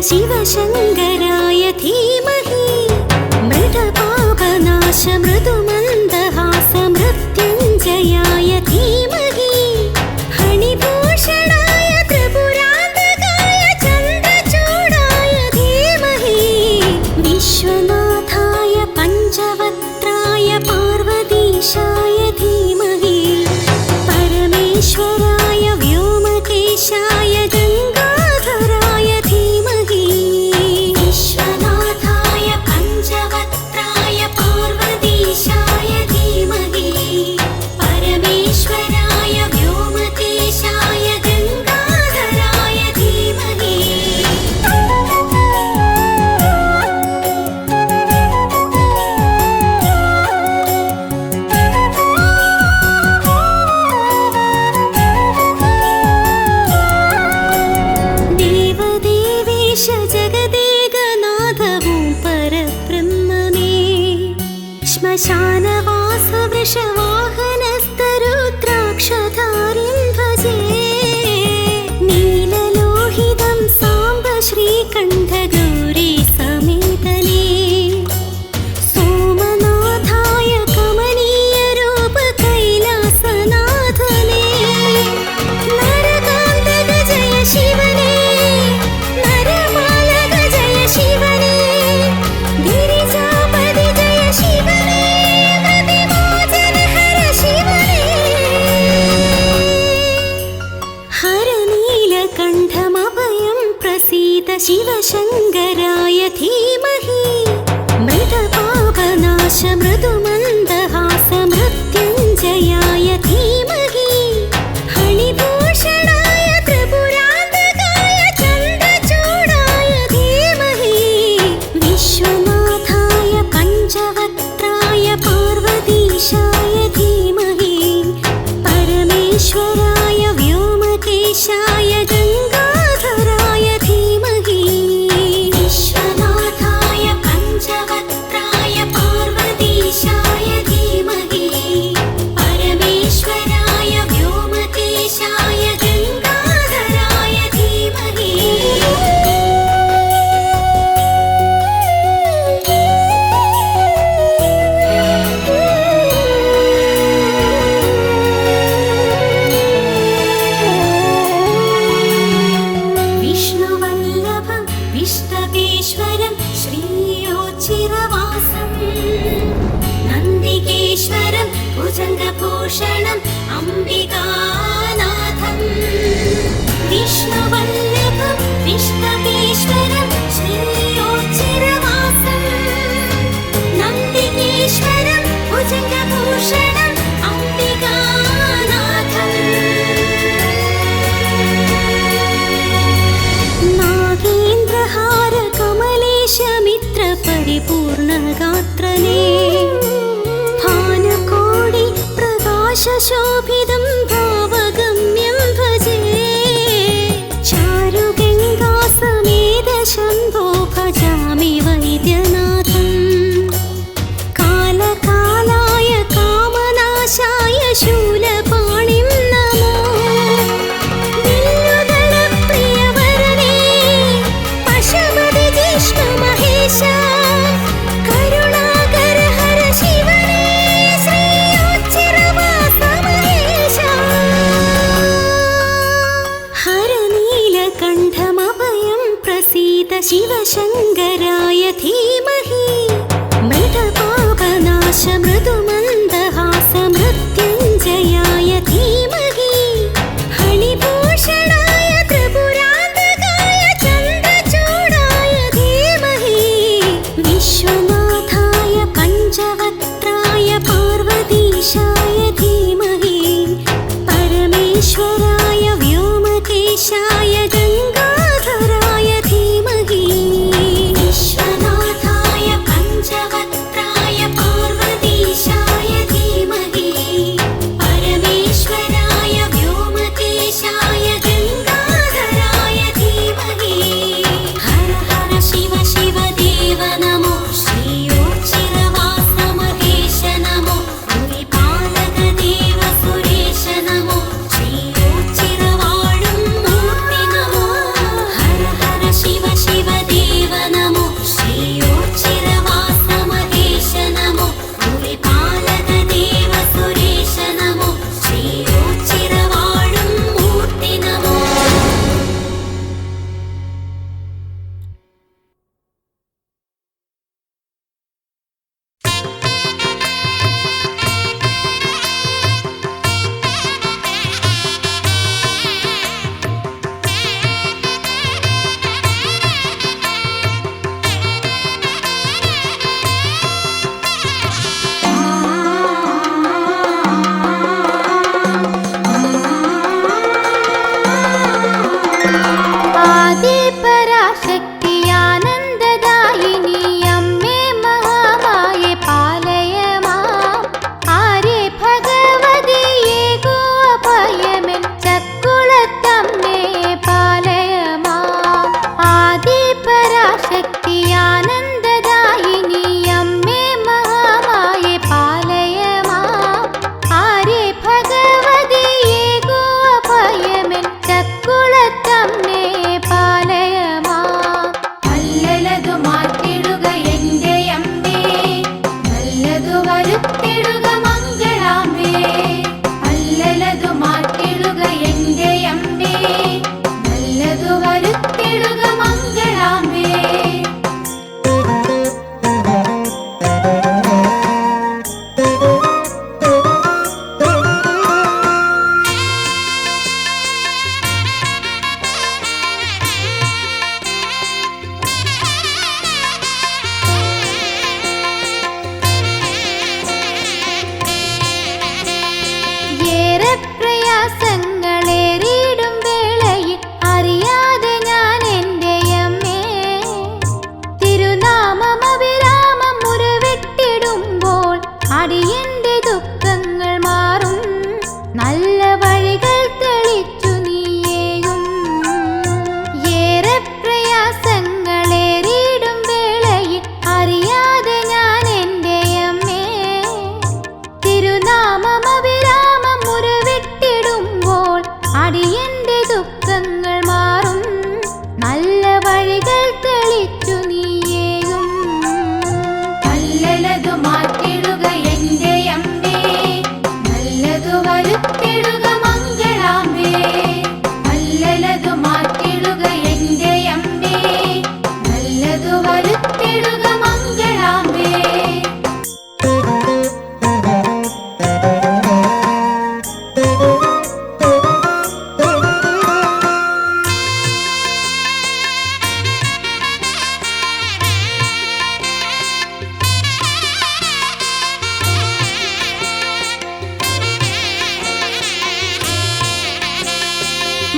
शिवशङ्कराय धीमहि मृतपापनाश मृदुमन्दहास मृत्युञ्जयाय धीमहि हणिभूषणाय त्रिपुरान्तकाय चन्द्रचूडाय धीमहि विश्वनाथाय पञ्चवक्त्राय पार्वतीशाय धीमहि परमेश्वराय व्योमकेशाय गङ्गाधराय धीमहि विश्वनाथाय पञ्चवक्त्राय पार्वतीशाय धीमहि परमेश्वराय व्योमकेशाय गङ्गाधराय धीमहि देवदेवेश जगदेकनाथवो परब्रह्मणे श्मशानवास वृषवाहनस्तरुद्राक्षधारिं भजे नीललोहितं साम्ब श्रीकण्ठगौरी समेतने सोमनाथाय कमनीयरूप कैलासनाथने नरकान्तक जय शिवने नरमालक जय शिवने गिरिजापति जय शिवने प्रतिमोचन हर शिवने हर नीलकण्ठमभयं प्रसीद शिवशङ्कराय धीमहि मृतपापनाश मृदुमन्दहास मृत्युञ्जयाय धीमहि हणिभूषणाय त्रिपुरान्तकाय चन्द्रचूडाय धीमहि विश्वनाथाय पञ्चवक्त्राय पार्वतीशाय धीमहि परमेश्वराय व्योमकेशाय गङ्गाधराय धीमहि विश्वनाथाय पञ्चवक्त्राय पार्वतीशाय धीमहि परमेश्वराय व्योमकेशाय गङ्गाधराय धीमहि विष्णुवल्लभं विष्णवेश्वरं श्रीयोच्चिरवासं नन्दिकेश्वरं भुजङ्गभूषणम् अम्बिकानाथं विष्णुवल्लभं विष्णवेश्वरं श्रीयोच्चिरवासं नन्दिकेश्वरं भुजङ्गभूषणम् अम्बिकानाथम् नागेन्द्रहार कमलेश मित्र परिपूर्णगात्रने भानुकोटि प्रकाशशोभितं भावगम्यं भजे चारुगङ्गा समेत शम्भो भजामि वैद्यनाथम् कालकालाय कामनाशाय शूलपाणिं नमो बिल्लुदलप्रियवरने पशुपति जिष्णु महेश करुणाकर हर शिवने श्रीयोच्चिरवास महेश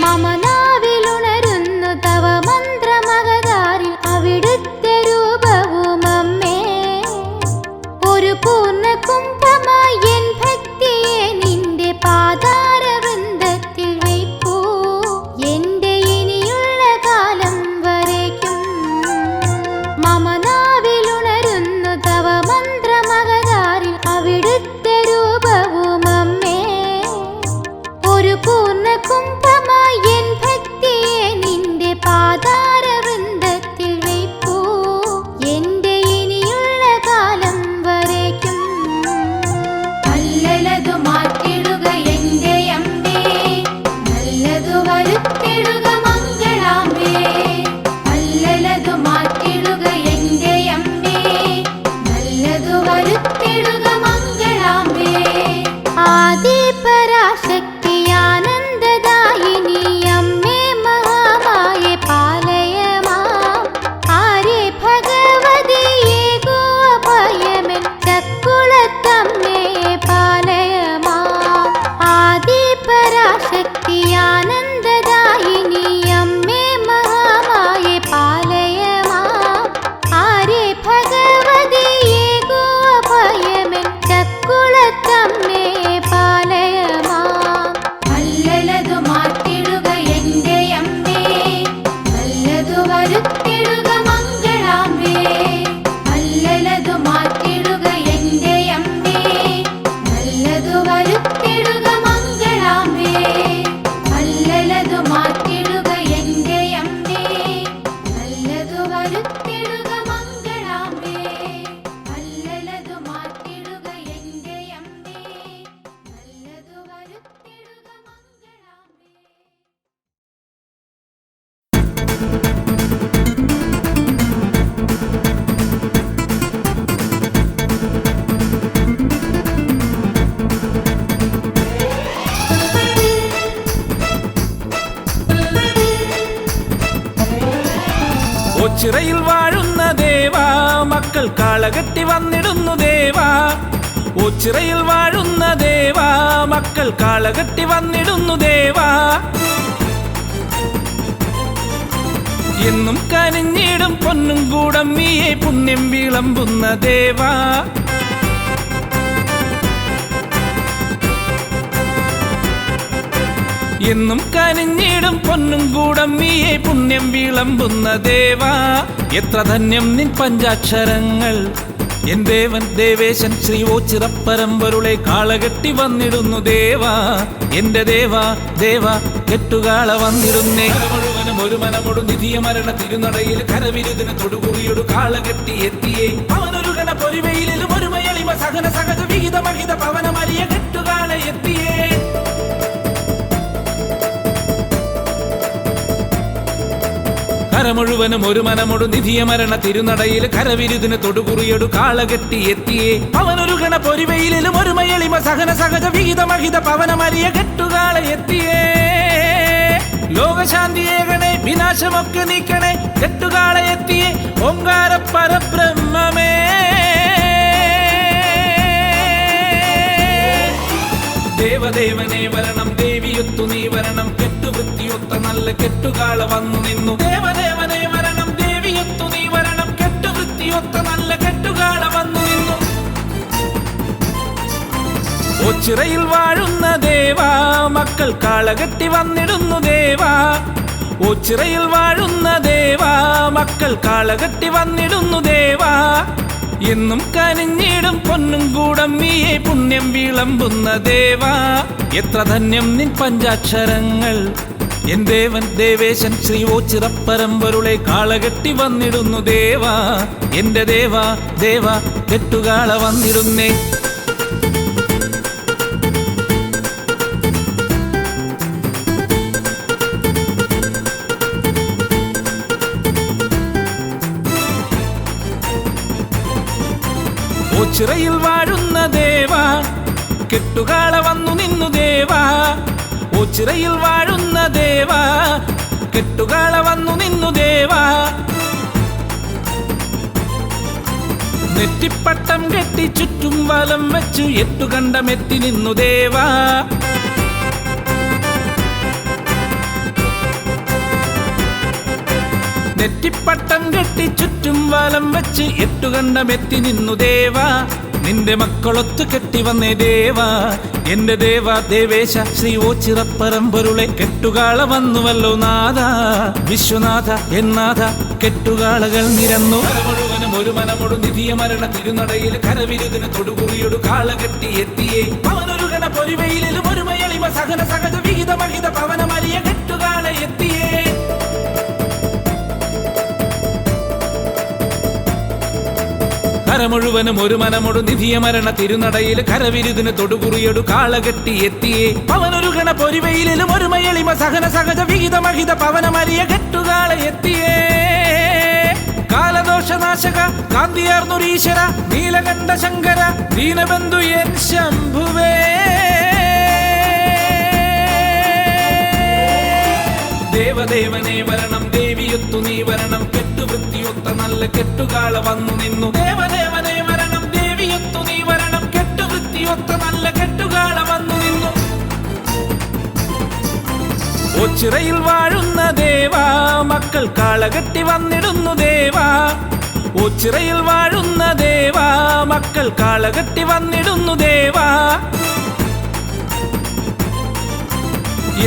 മമനാവിലുണരുന്നു തവ മന്ത്രമകതാരിൽ അവിടുത്തെ രൂപവും അമ്മേ. ഒരു പൂർണ്ണ കുംഭമായി എൻ ഭക്തിയെ നിന്റെ പാതാര വൃന്ദത്തിൽ വയ്ക്കൂ. എന്റെ ഇനിയുള്ള കാലം വരയ്ക്കും മമനാവിലുണരുന്നു തവ മന്ത്രമകതാരിൽ അവിടുത്തെ രൂപവും അമ്മേ. ഒരു പൂർണ്ണ കുംഭമായി എൻ ഭക്തിയെ നിന്റെ പാതാര വൃന്ദത്തിൽ വയ്ക്കൂ. എന്റെ ഇനിയുള്ള കാലം വരയ്ക്കും അല്ലലതു മാറ്റിടുക എന്റെ അമ്മേ. നല്ലതു വരുത്തിടുക മംഗളാംബേ. അല്ലലതു മാറ്റിടുക എന്റെ അമ്മേ. നല്ലതു വരുത്തിടുക മംഗളാംബേ. ആദിപരാശക്തി ആനന്ദദായിനി അമ്മേ മഹാമായേ പാലയമാം. ആര്യ ഭഗവതിയേ ഗോപയമൻ ചക്കുളത്തമ്മേ പാലയമാം. ആദിപരാശക്തി ആനന്ദദായിനി അമ്മേ മഹാമായേ പാലയമാം. ആര്യ ഭഗവതിയേ ഗോപയമൻ ചക്കുളത്തമ്മേ പാലയമാം. അല്ലലതു മാറ്റിടുക എന്റെ അമ്മേ. നല്ലതു വരുത്തിടുക മംഗളാംബേ. അല്ലലതു മാറ്റിടുക എന്റെ അമ്മേ. നല്ലതു വരുത്തിടുക മംഗളാംബേ. അല്ലലതു മാറ്റിടുക എന്റെ അമ്മേ. നല്ലതു വരുത്തിടുക മംഗളാംബേ. അല്ലലതു മാറ്റിടുക എന്റെ അമ്മേ. നല്ലതു വരുത്തിടുക മംഗളാംബേ. ഓച്ചിറയിൽ വാഴുന്ന ദേവാ മക്കൾ കാളകെട്ടി വന്നിടുന്നു ദേവാ. ഓച്ചിറയിൽ വാഴുന്ന ദേവാ മക്കൾ കാളകെട്ടി വന്നിടുന്നു ദേവാ. എന്നും കനിഞ്ഞിടും പൊന്നും കൂടമ്മിയെ പുണ്യം വിളമ്പുന്ന ദേവാ. എന്നും കനിഞ്ഞിടും പൊന്നും കൂടമ്മിയെ പുണ്യം വിളമ്പുന്ന ദേവാ. എത്ര ധന്യം നിൻ പഞ്ചാക്ഷരങ്ങൾ. എൻ ദേവൻ ദേവേശൻ ശ്രീ ഓച്ചിറപ്പരമ്പരുളെ കാളകെട്ടി വന്നിടുന്നു ദേവാ. എന്റെ ദേവാ ദേവാ കെട്ടുകാള വന്നിടുന്നേ. മുഴുവനും ഒരു മനമൊടു നിധിയ മരണ തിരുനടയിൽ കരവിരുതിന് തൊടുകുറിയൊടു കാളകെട്ടി എത്തിയേ. അവനൊരു ഗണ പൊരിവയിലും ഒരു മയളിമ സഹന സഹജ വിഹിത മഹിത പവനമരിയ കെട്ടുകാള എത്തിയേ. കര മുഴുവനും ഒരു മനമൊടു നിധിയ മരണ തിരുനടയിൽ കരവിരുതിന് തൊടുകുറിയൊടു കാളകെട്ടി എത്തിയേ. അവനൊരു ഗണ പൊരിവയിലും ഒരു മയളിമ സഹന സഹജ വിഹിത മഹിത പവനമരിയ കെട്ടുകാള എത്തിയേ. ലോകശാന്തിയേകണേ വിനാശമൊക്കെ നീക്കണേ കെട്ടുകാള എത്തിയേ. ഓങ്കാര പരബ്രഹ്മമേ ദേവദേവനെ വരണം ദേവിയൊത്തു നീ വരണം. കെട്ടുവൃത്തിയൊത്ത നല്ല കെട്ടുകാള വന്നു നിന്നു. ദേവദേവനെ വരണം ദേവിയൊത്തു നീ വരണം. കെട്ടുവൃത്തിയൊത്ത നല്ല കെട്ടുകാള വന്നു നിന്നു. ഓച്ചിറയിൽ വാഴുന്ന ദേവാ മക്കൾ കാളകെട്ടി വന്നിടുന്നു ദേവാ. ഓച്ചിറയിൽ വാഴുന്ന ദേവാ മക്കൾ കാളകെട്ടി വന്നിടുന്നു ദേവാ. എന്നും കനിഞ്ഞിടും പൊന്നും കൂടമ്മിയെ പുണ്യം വിളമ്പുന്ന ദേവാ. എത്ര ധന്യം നിൻ പഞ്ചാക്ഷരങ്ങൾ. എൻ ദേവൻ ദേവേശൻ ശ്രീ ഓച്ചിറപ്പരമ്പരുളെ കാളകെട്ടി വന്നിടുന്നു ദേവാ. എന്റെ ദേവാ ദേവാ കെട്ടുകാള വന്നിടുന്നേ. ഓച്ചിറയിൽ വാഴുന്ന ദേവാ കെട്ടുകാള വന്നു നിന്നു ദേവാ. ഓച്ചിറയിൽ വാഴുന്ന ദേവാ കെട്ടുകാള വന്നു നിന്നു ദേവാ. നെറ്റിപ്പട്ടം കെട്ടി ചുറ്റും വലം വെച്ചു എട്ടുകണ്ടമെത്തി നിന്നു ദേവാ. നെറ്റിപ്പട്ടം കെട്ടി ചുറ്റും വലം വെച്ച് എട്ടുകണ്ടമെത്തി നിന്നു ദേവാ നിന്റെ മക്കളൊത്തു കെട്ടി വന്നേ ദേവാ എന്റെ ദേവാ ദേവേശ ശ്രീ ഓച്ചിറപ്പറമ്പൊരുളെ കെട്ടുകാള വന്നുവല്ലോ നാഥ വിശ്വനാഥ എന്നാഥ കെട്ടുകാളകൾ നിരന്നു മുഴുവനും ഒരു മനമൊടു നിധിയ മരണ തിരുനടയിൽ കരവിരുതിന് തൊടുകുറിയൊടു കാള കെട്ടി എത്തിയേ അവനൊരു ഗണ പൊരുവയിലും ഒരു മയളിമ സഹന സഹജ വിഹിത മഹിത പവനമലിയ കെട്ടുകാള എത്തിയേ മുഴുവനും ഒരു മനമൊടു നിധിയ മരണ തിരുനടയിൽ കരവിരുതിന് തൊടുകുറിയൊടു കാള കെട്ടി എത്തിയേ അവനൊരു ഗണ പൊരിവയിലും ഒരു മയളിമ സഹന സഹജ വിഹിത മഹിത പവനമരിയ കെട്ടുകാള എത്തിയേ കാലദോഷനാശക കാന്തിയാർന്നൊരീശ്വര നീലകണ്ഠ ശങ്കര ദീനബന്ധു എൻ ശംഭുവേ ദേവദേവനെ വരണം ദേവിയൊത്തു നീ വരണം കെട്ടുവൃത്തിയൊത്ത നല്ല കെട്ടുകാള വന്നു നിന്നു ദേവദേവനെ വരണം ദേവിയൊത്തു നീ വരണം കെട്ടുവൃത്തിയൊത്ത നല്ല കെട്ടുകാള വന്നു നിന്നു ഓച്ചിറയിൽ വാഴുന്ന ദേവാ മക്കൾ കാള കെട്ടി വന്നിടുന്നു ദേവാ ഓച്ചിറയിൽ വാഴുന്ന ദേവാ മക്കൾ കാള കെട്ടി വന്നിടുന്നു ദേവാ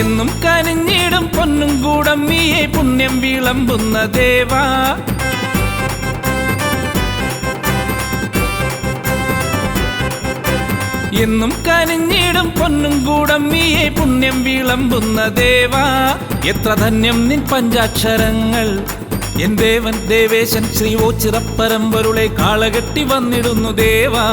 എന്നും കനിഞ്ഞിടും പൊന്നും കൂടമ്മിയെ പുണ്യം വിളമ്പുന്ന ദേവാ എന്നും കനിഞ്ഞിടും പൊന്നും കൂടമ്മിയെ പുണ്യം വിളമ്പുന്ന ദേവാ എത്ര ധന്യം നിൻ പഞ്ചാക്ഷരങ്ങൾ എൻ ദേവൻ ദേവേശൻ ശ്രീ ഓച്ചിറപ്പറമ്പൊരുളെ കാള കെട്ടി വന്നിടുന്നു ദേവാ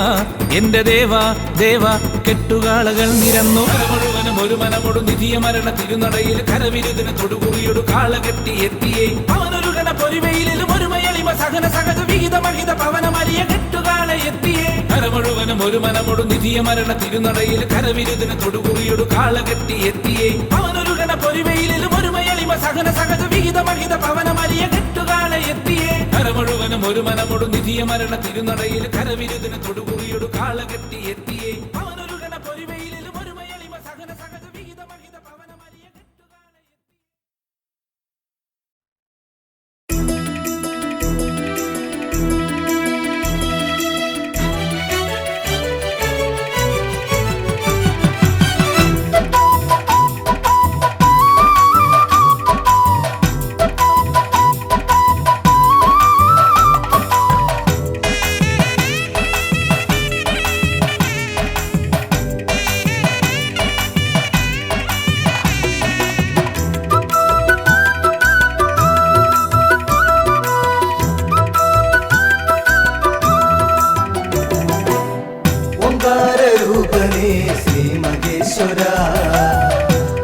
എന്റെ ദേവാ ദേവാ കെട്ടുകാളകൾ നിരന്നു മുഴുവനും ഒരു മനമൊടു നിധിയ മരണ തിരുനടയിൽ കരവിരുതിന് തൊടുകുറിയൊടു കാള കെട്ടി എത്തിയേ അവനൊരു ഗണ പൊരിവയിലും ഒരു മയളിമ സഹന സഹജ വിഹിത മഹിത പവനമലിയ കെട്ടുകാള എത്തിയേ മുഴുവനും ഒരു മനമൊടു നിധിയ മരണ തിരുനടയിൽ കരവിരുതിന് തൊടുകുറിയൊടു കാള കെട്ടി എത്തിയേ അവനൊരു ഗണ പൊരിവയിലും ഒരു മയളിമ സഹന സഹജ വിഹിത മഹിത പവനമലിയ കെട്ടുകാള എത്തിയേ മുഴുവനും ഒരു മനമൊടു നിധിയ മരണ തിരുനടയിൽ കരവിരുതിന് തൊടുകുറിയൊടു കാള കെട്ടി എത്തിയേ അവനൊരു ഗണ പൊരിവയിലും ഒരു മയളിമ സഹന സഹജ വിഹിത മഹിത പവനമലിയ കെട്ടുകാള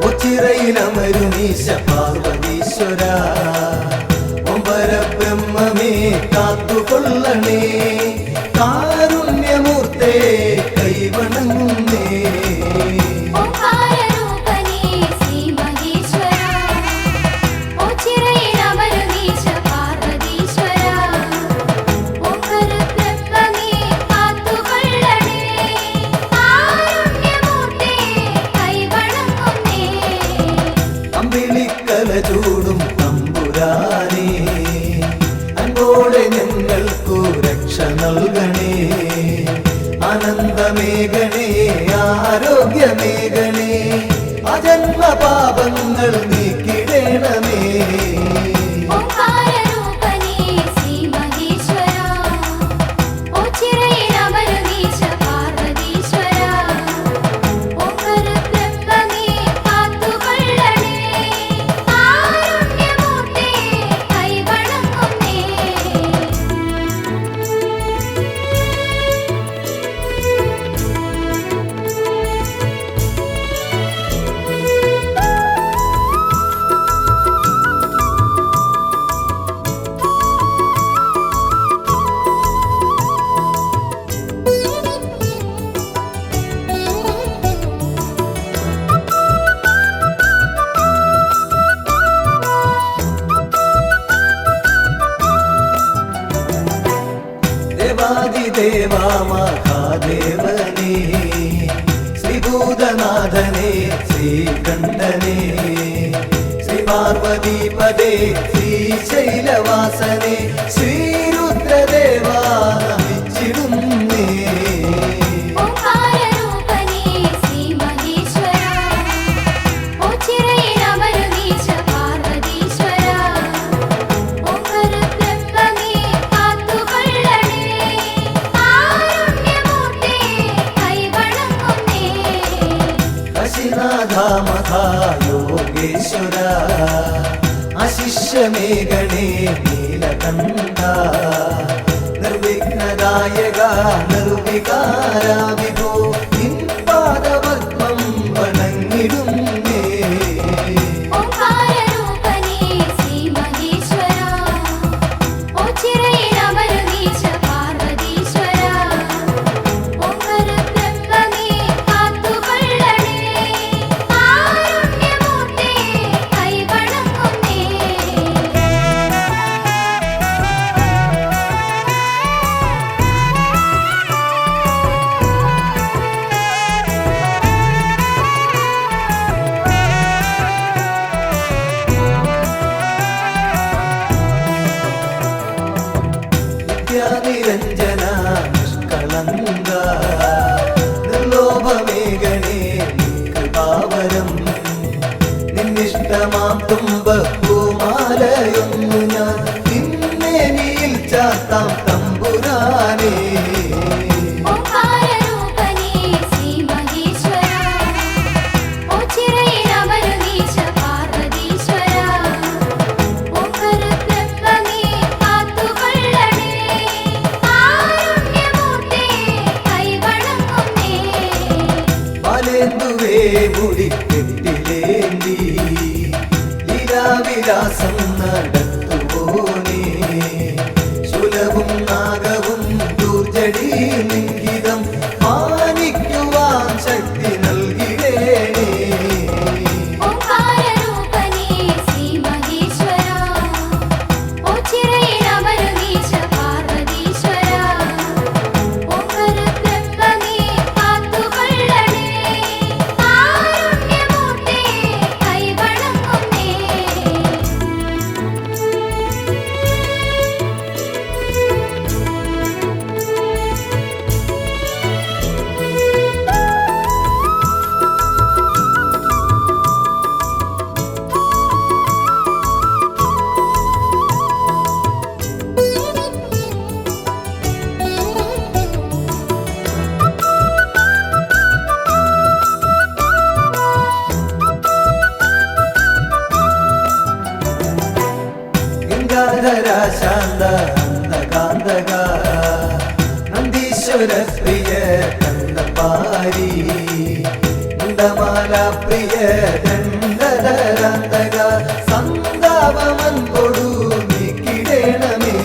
ഒച്ചിറയിലമരുമീശ പാർവതീശ്വര ഒമ്പര ബ്രഹ്മമേ കാത്തുകൊള്ളണേ കാരുണ്യമൂർത്തേ കൈവണങ്ങുന്നേ ചൂടും തമ്പുരാനേ അൻപോടെ ഞങ്ങൾക്കു രക്ഷ നൽകണേ ആനന്ദമേഘണേ ആരോഗ്യമേഘണേ അജന്മ പാപങ്ങൾ നീക്കിടേണമേ ദേവാ മഹാദേവനേ ശ്രീഭൂതനാഥനേ ശ്രീകണ്ഠനേ ശ്രീ പാർവതീപദേ ശ്രീശൈലവാസനെ ശ്രീരുദ്രദേവാ നമിച്ചിടുന്നേ. ഓംകാരരൂപനേ ശ്രീ മഹേശ്വര ഓച്ചിറയിലമരുന്നീശ പാർവതീശ്വര ഓംകരുബ്രഹ്മമേ കാത്തുകൊള്ളണേ കാരുണ്യമൂർത്തേ കൈവണങ്ങുന്നേ. കാശിനാഥ മഹായോഗേശ്വര അശിഷ്യമേഘണേ നീലകണ്ഠ നിർവിഘ്നദായക നിർവികാര വിഭോ നിൻ പാദപത്മം വണങ്ങിടുന്നേ. ഓംകാരരൂപനേ ശ്രീ മഹേശ്വര ഓച്ചിറയിലമരുന്നീശ പാർവതീശ്വര ഓംകരുബ്രഹ്മമേ കാത്തുകൊള്ളണേ കാരുണ്യമൂർത്തേ കൈവണങ്ങുന്നേ. നിത്യാനിരഞ്ജന നിഷ്കളങ്ക നിർലോഭമേഘണേ കൃപാവരം നിന്നിഷ്ടമാം തുമ്പപ്പൂമാലയൊന്നു ഞാൻ നിന്നേനിയിൽ ചാത്താം തമ്പുരാനേ. ഓംകാരരൂപനേ ശ്രീ മഹേശ്വര ഓച്ചിറയിലമരുന്നീശ പാർവതീശ്വര ഓംകരുബ്രഹ്മമേ കാത്തുകൊള്ളണേ കാരുണ്യമൂർത്തേ കൈവണങ്ങുന്നേ. പാലേന്തുവേ മുടിക്കെട്ടിലേന്തി ലീലാവിലാസം നടത്തുവോനേ ശൂലവും നാഗവും ദൂർജടി ലിംഗിതം മാനിക്കുവാൻ ശക്തി നൽകിടേണേ. ഓംകാരരൂപനേ ശ്രീ മഹേശ്വര ഓച്ചിറയിലമരുന്നീശ പാർവതീശ്വര ഓംകരുബ്രഹ്മമേ കാത്തുകൊള്ളണേ കാരുണ്യമൂർത്തേ കൈവണങ്ങുന്നേ. ഗംഗാധര ശാന്ത അന്തകാന്തക നന്ദീശ്വര പ്രിയ കണ്ടപാരി നന്ദമാല പ്രിയ ദണ്ഡധരാന്തക സന്താപമൻ കൊടു നീക്കിടേണമേ.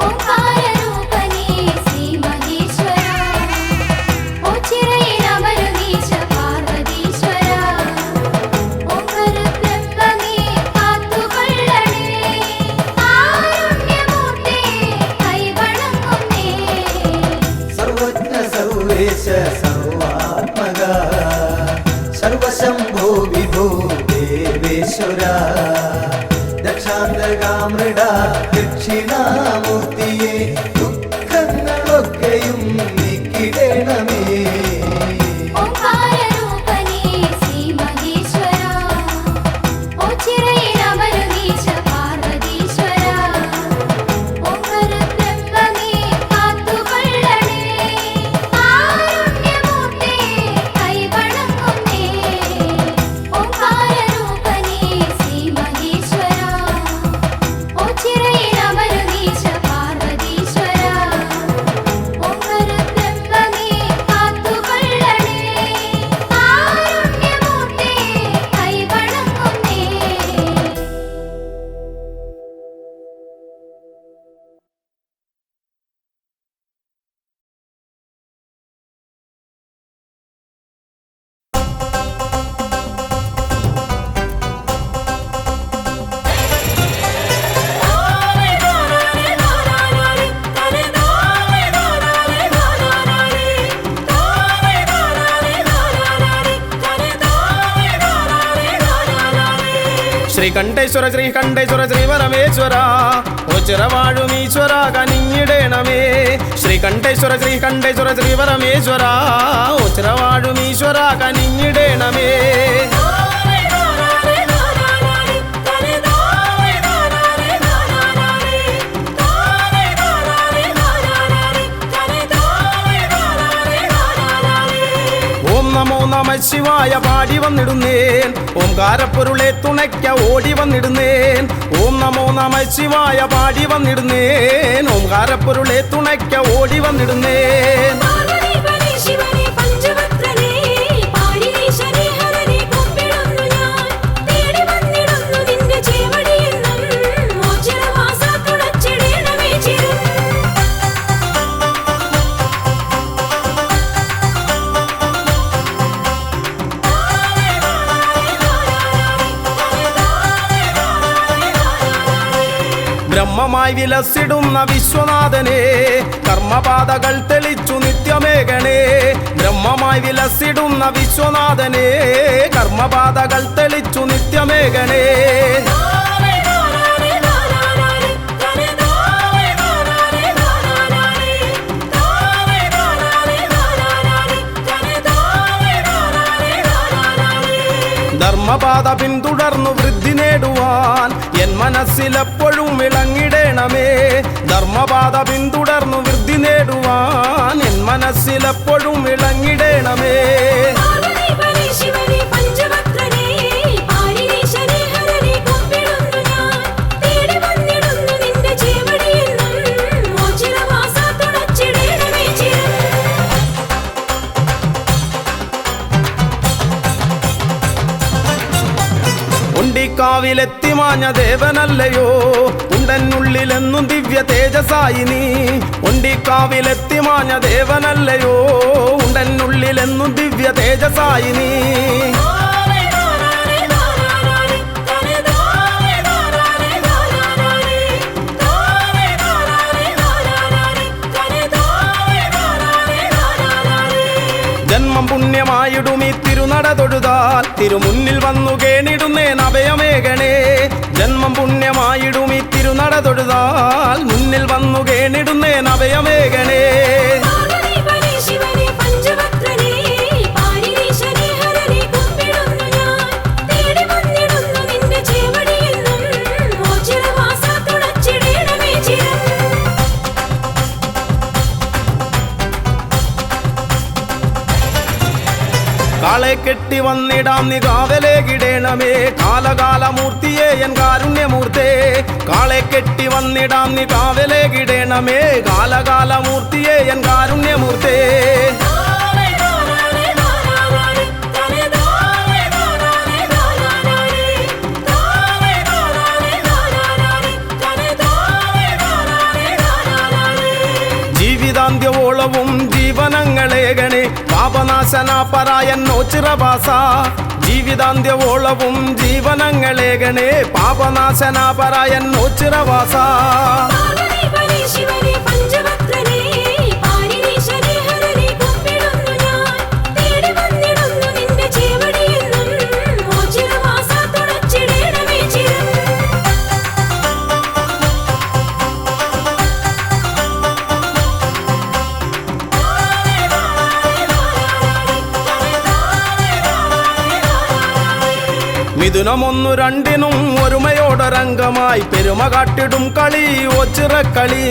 ഓംകാരരൂപനേ ശ്രീ മഹേശ്വര ഓച്ചിറയിലമരുന്നീശ പാർവതീശ്വര ഓംകരുബ്രഹ്മമേ കാത്തുകൊള്ളണേ കാരുണ്യമൂർത്തേ കൈവണങ്ങുന്നേ. സർവജ്ഞ സർവേശ സർവാത്മക സർവശംഭോ വിഭോ ദേവേശ്വര ദക്ഷാന്തകാമൃഡ ദക്ഷിണാമൂർത്തിയെ ദുഃഖങ്ങളൊക്കെയും നീക്കിടേണമേ. ഓംകാരരൂപനേ ശ്രീ മഹേശ്വര ഓച്ചിറയിലമരുന്നീശ പാർവതീശ്വര ഓംകരുബ്രഹ്മമേ കാത്തുകൊള്ളണേ കാരുണ്യമൂർത്തേ കൈവണങ്ങുന്നേ. ഓംകാരരൂപനേ ശ്രീ മഹേശ്വര ഓച്ചിറയിലമരുന്നീശ പാർവതീശ്വര ശ്രീകണ്ഠേശ്വര ശ്രീകണ്ഠേശ്വര ശ്രീപരമേശ്വര ഒച്ചിറവാഴുമീശ്വര കനിഞ്ഞിടേണമേ ശ്രീകണ്ഠേശ്വര ശ്രീകണ്ഠേശ്വര ശ്രീപരമേശ്വര ഒച്ചിറവാഴുമീശ്വര കനിഞ്ഞിടേണമേ നമോ നമ ശിവായ പാടി വന്നിടുന്നേൻ ഓംകാരപ്പൊരുളെ തുണയ്ക്ക ഓടി വന്നിടുന്നേൻ ഓം നമോ നമ ശിവായ പാടി വന്നിടുന്നേൻ ഓംകാരപ്പൊരുളെ തുണയ്ക്ക ഓടി വന്നിടുന്നേൻ ബ്രഹ്മമായി വിലസിടുന്ന വിശ്വനാഥനെ കർമ്മപാതകൾ തെളിച്ചു നിത്യമേകണേ ബ്രഹ്മമായി വിലസിടുന്ന വിശ്വനാഥനെ കർമ്മപാതകൾ തെളിച്ചു നിത്യമേകണേ ധർമ്മപാത പിന്തുടർന്നു വൃദ്ധി നേടുവാൻ എൻ മനസ്സിലെപ്പോഴും വിളങ്ങിടേണമേ ധർമ്മപാത പിന്തുടർന്നു വൃദ്ധി നേടുവാൻ എൻ മനസ്സിലെപ്പോഴും വിളങ്ങിടേണമേ കാവിലെത്തിമാഞ്ഞ ദേവനല്ലയോ ഉണ്ടനുള്ളിലെന്നും ദിവ്യ തേജസായി നീ ഒണ്ടിക്കാവിലെത്തിമാഞ്ഞ ദേവനല്ലയോ ഉണ്ടനുള്ളിലെന്നും ദിവ്യ തേജസായി നീ ജന്മം പുണ്യമായിടുമീ തിരുനട തൊഴുതാൽ തിരുമുന്നിൽ വന്നു കേണിടുന്നേൻ അഭയമേകണേ ജന്മം പുണ്യമായിടുമീ തിരുനട തൊഴുതാൽ മുന്നിൽ വന്നു കേണിടുന്നേൻ അഭയമേകണേ കാളെ കെട്ടി വന്നിടാം നീ കാവലേകിടേണമേ കാലകാലമൂർത്തിയെ എൻ കാരുണ്യമൂർത്തേ കാളെ കെട്ടി വന്നിടാം നീ കാവലേകിടേണമേ കാലകാലമൂർത്തിയെ എൻ കാരുണ്യമൂർത്തേ ജീവിതാന്ത്യവോളവും ജീവനങ്ങളേകണേ പാപനാശന പരായന്നോ ചിറവാസ ജീവിതാന്ത്യവോളവും ജീവനങ്ങളേകണേ പാപനാശന പരായന്നോ ചിറവാസ മിഥുനമൊന്നു രണ്ടിനും ഒരുമയോടൊരംഗമായി പെരുമ കാട്ടിടും കളി ഒച്ചിറക്കളി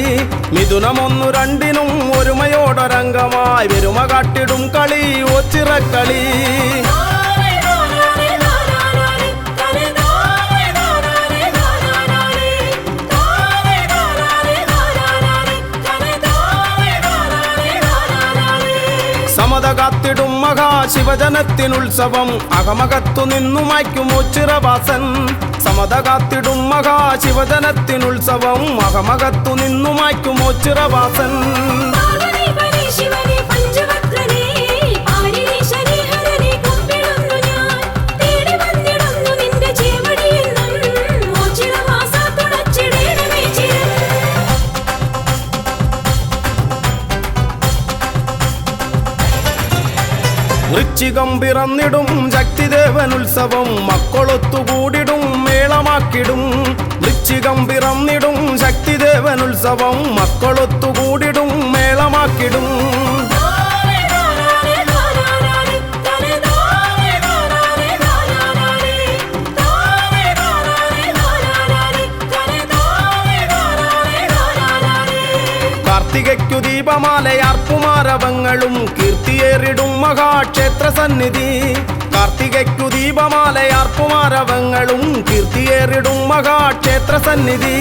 മിഥുനമൊന്നു രണ്ടിനും ഒരുമയോടൊരംഗമായി പെരുമ കാട്ടിടും കളി ഒച്ചിറക്കളി സമത കാത്തിടും മഹാശിവജനത്തിനുത്സവം അകമകത്തു നിന്നു മായ്ക്കും ഒച്ചിറവാസൻ സമത കാത്തിടും മഹാശിവജനത്തിനുത്സവം അകമകത്തു നിന്നു മായ്ക്കും ഒച്ചിറവാസൻ വൃശ്ചികം പിറന്നിടും ശക്തിദേവൻ ഉത്സവം മക്കളൊത്തുകൂടിടും മേളമാക്കിടും വൃശ്ചികം പിറന്നിടും ശക്തിദേവൻ ഉത്സവം മക്കളൊത്തുകൂടിടും മേളമാക്കിടും കാർത്തികയ്ക്കു ദീപമാലയാർപ്പുമാരവങ്ങളും കീർത്തിയേറിടും മഹാക്ഷേത്ര സന്നിധി കാർത്തികയ്ക്കു ദീപമാലയാർപ്പുമാരവങ്ങളും കീർത്തിയേറിടും മഹാക്ഷേത്ര സന്നിധി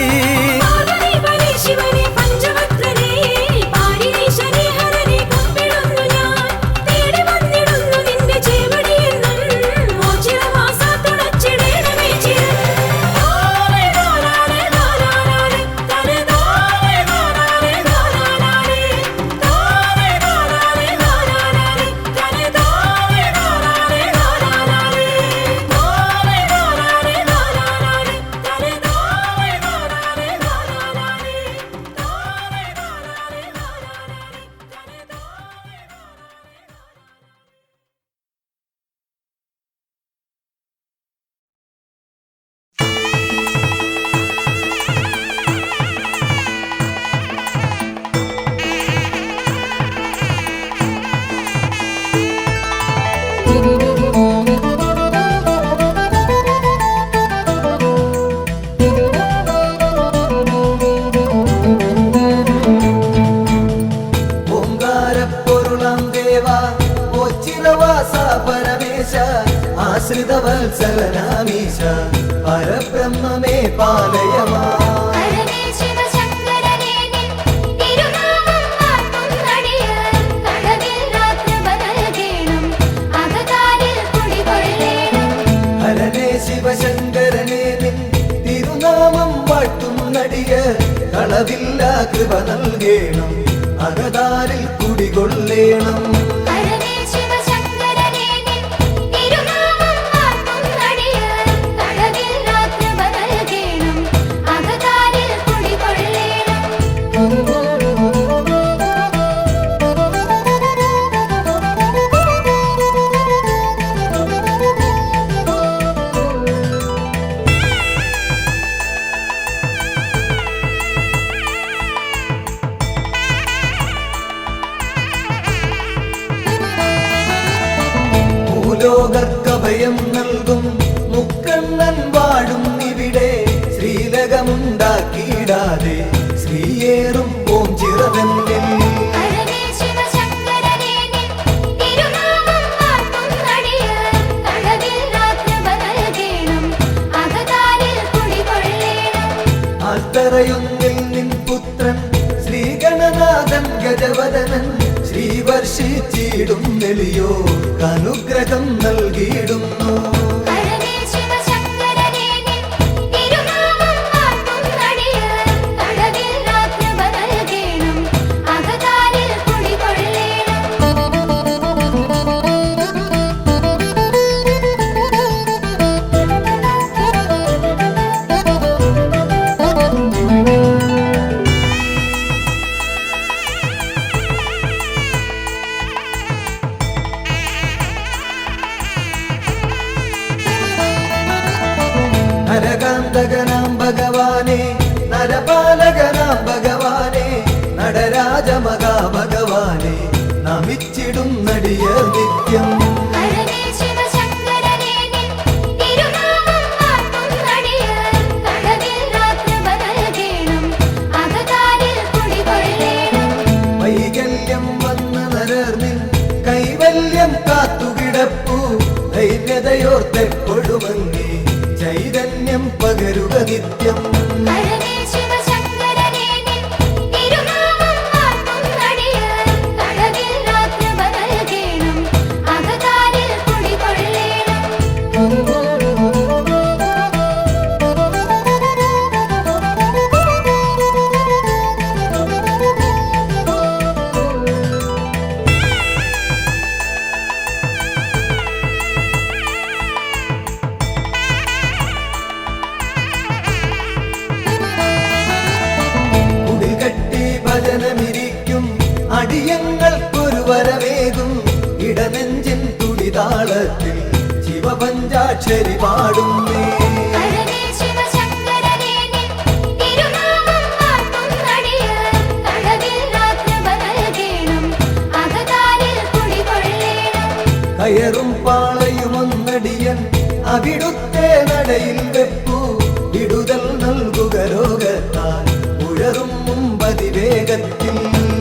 ആശ്രിതവത്സലനാമീശ പരബ്രഹ്മമേ പാലയമാ ഹരനേ ശിവശങ്കരനേ നിൻ തിരുനാമം വാഴ്ത്തുന്നടിയാർ കടവിൽ രാത്രിപ നൽകേണം അകതാരിൽ കുടികൊള്ളേണം ഹരനേ ശിവശങ്കരനേ നിൻ തിരുനാമം വാഴ്ത്തുന്നടിയ കളവില്ല കൃപ നൽകേണം അകതാരിൽ കുടികൊള്ളേണം ഹരനേ ശിവശങ്കരനേ നിൻ തിരുനാമം വാഴ്ത്തുന്നടിയാർ കടവിൽ രാത്രിപ നൽകേണം അകതാരിൽ കുടികൊള്ളേണം ഭൂലോകർക്കഭയം നൽകും മുക്കണ്ണൻ വാഴും ഇവിടെ ശ്രീലകമുണ്ടാക്കിയിടാതെ ശ്രീയേറും ഓം ചിറവെന്നിൽ ഹരനേ ശിവശങ്കരനേ നിൻ തിരുനാമം വാഴ്ത്തുന്നടിയാർ കടവിൽ രാത്രിപ നൽകേണം അകതാരിൽ കുടികൊള്ളേണം ആൽത്തറയൊന്നിൽ നിൻ പുത്രൻ ശ്രീഗണനാഥൻ ഗജവദനൻ ശ്രീവർഷിച്ചിടും നെളിയോ അനുഗ്രഹം നൽകിയിടുന്നു ഹരനേ ശിവശങ്കരനേ നിൻ തിരുനാമം വാഴ്ത്തുന്നടിയാർ കടവിൽ രാത്രിപ നൽകേണം അകതാരിൽ കുടികൊള്ളേണം നരകാന്തകനാം ഭഗവാനെ നരപാലകനാം ഭഗവാനെ നടരാജമകാ ഭഗവാനെ നമിച്ചിടും നടിയ നിത്യം ഹരനേ ശിവശങ്കരനേ നിൻ തിരുനാമം വാഴ്ത്തുന്നടിയാർ കടവിൽ രാത്രിപ നൽകേണം അകതാരിൽ കുടികൊള്ളേണം വൈകല്യം വന്ന നരർന്നിൽ കൈവല്യം കാത്തുകിടപ്പു ധൈര്യതയോർത്തെപ്പൊഴുമങ്ങി ചൈതന്യം പകരുക നിത്യം ഹരനേ ശിവശങ്കരനേ നിൻ തിരുനാമം വാഴ്ത്തുന്നടിയാർ കടവിൽ രാത്രിപ നൽകേണം അകതാരിൽ കുടികൊള്ളേണം താളത്തിൽ ശിവപഞ്ചാക്ഷരി പാടുന്നേ. ഹരനേ ശിവശങ്കരനേ നിൻ തിരുനാമം വാഴ്ത്തുന്നടിയാർ തടവിൽ രാത്രിഭ നൽകേണം അകതാരിൽ കുടികൊള്ളേണം. കയറും പാളയുമൊന്നടിയൻ അവിടുത്തെ നടയിൽ വെപ്പു വിടുതൽ നൽകുക രോഗത്താൽ ഉഴറും മുമ്പതിവേഗത്തിൽ.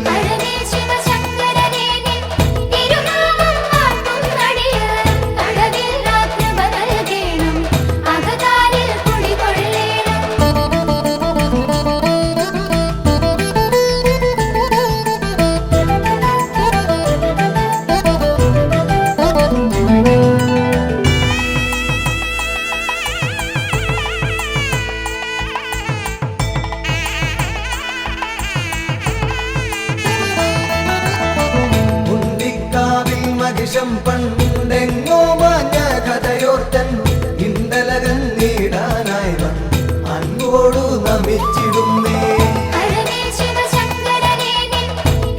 ഹരനേ ശിവശങ്കരനേ നിൻ തിരുനാമം വാഴ്ത്തുന്നടിയാർ തടവിൽ രാത്രിഭ നൽകേണം അകതാരിൽ കുടികൊള്ളേണം. മുണ്ടിക്കാവിൽ മഹിഷം പണ്ടെങ്ങോ മാഞ്ഞ കഥയോർത്തൻ ഇണ്ടലകന്നീടാനായി അൻപോടു നമിച്ചിടുന്നേ. ഹരനേ ശിവശങ്കരനേ നിൻ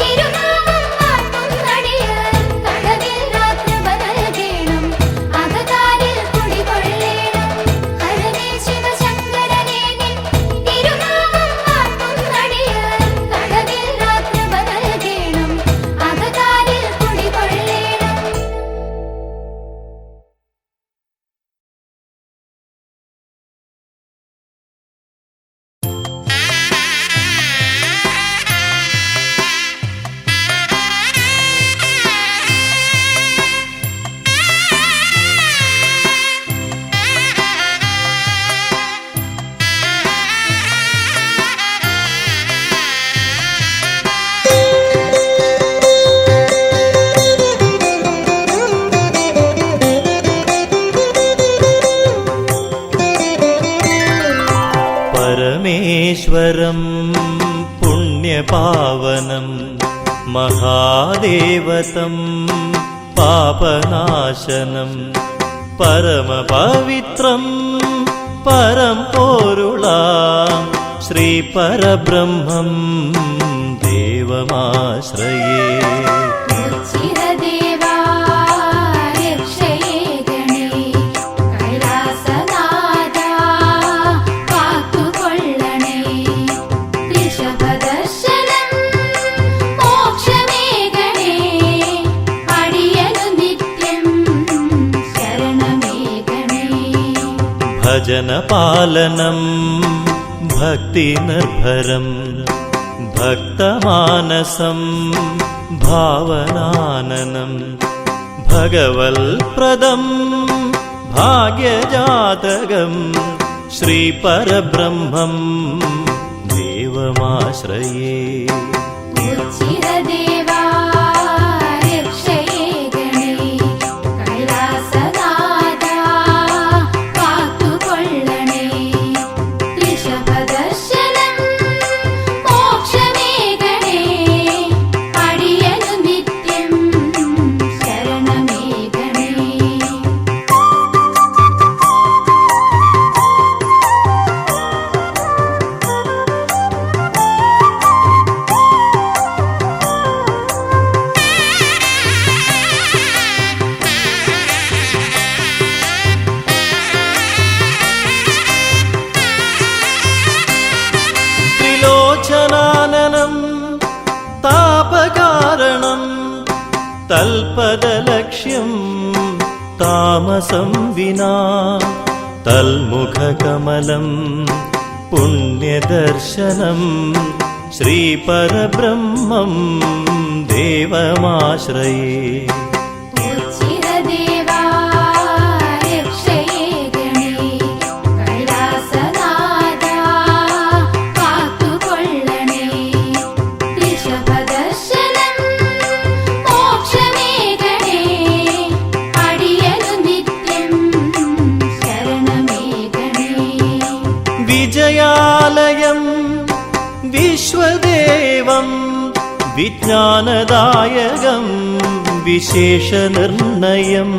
തിരുനാമം വാഴ്ത്തുന്നടിയാർ തടവിൽ രാത്രിഭ നൽകേണം അകതാരിൽ കുടികൊള്ളേണം. ഹരനേ ശിവശങ്കരനേ നിൻ തിരുനാമം വാഴ്ത്തുന്നടിയാർ തടവിൽ രാത്രിഭ നൽകേണം അകതാരിൽ കുടികൊള്ളേണം. परमेश्वरं पुण्यपावनं महादेवतं पापनाशनं परमपवित्रं परं पोरुळां श्रीपरब्रह्मं देवमाश्रये. ചിരദേവാ രക്ഷയേ ഗണേ കൈലാസനാഥാ കാത്തുകൊള്ളണേ. ഋഷഭദർശനം മോക്ഷമേ ഗണേ അടിയനു നിത്യം ശരണമേ ഗണേ. भजनपालनं भक्तिनिर्भरं भक्तमानसं भावनाननं भगवल्प्रदं भाग्यजातकं श्रीपरब्रह्मं देवमाश्रये. ചിരദേവാ രക്ഷയേ ഗണേ കൈലാസനാഥാ കാത്തുകൊള്ളണേ. ഋഷഭദർശനം മോക്ഷമേ ഗണേ അടിയനു നിത്യം ശരണമേ ഗണേ. त्रिलोचनाननं तापकारणं तल्पदलक्ष्यं तामसं विना तल्मुखकमलं पुण्यदर्शनं श्रीपरब्रह्मं देवमाश्रये. ചിരദേവാ രക്ഷയേ ഗണേ കൈലാസനാഥാ കാത്തുകൊള്ളണേ. ഋഷഭദർശനം മോക്ഷമേ ഗണേ അടിയനു നിത്യം ശരണമേ ഗണേ. विजयालयं विश्वदेवं विज्ञानदायकं विशेषनिर्णयं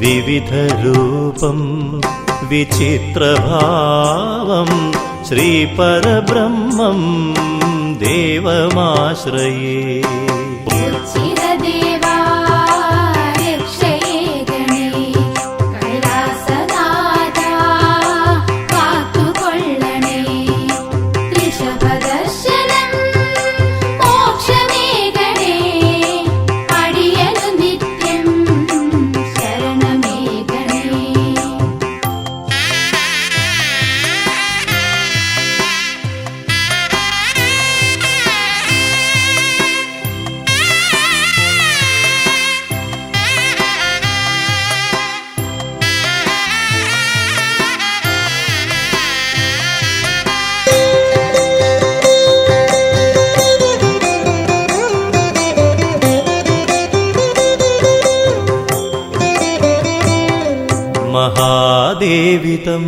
विविधरूपं विचित्रभावं श्रीपरब्रह्मं देवमाश्रये. ചിരദേവാ രക്ഷയേ ഗണേ മഹാദേവിതം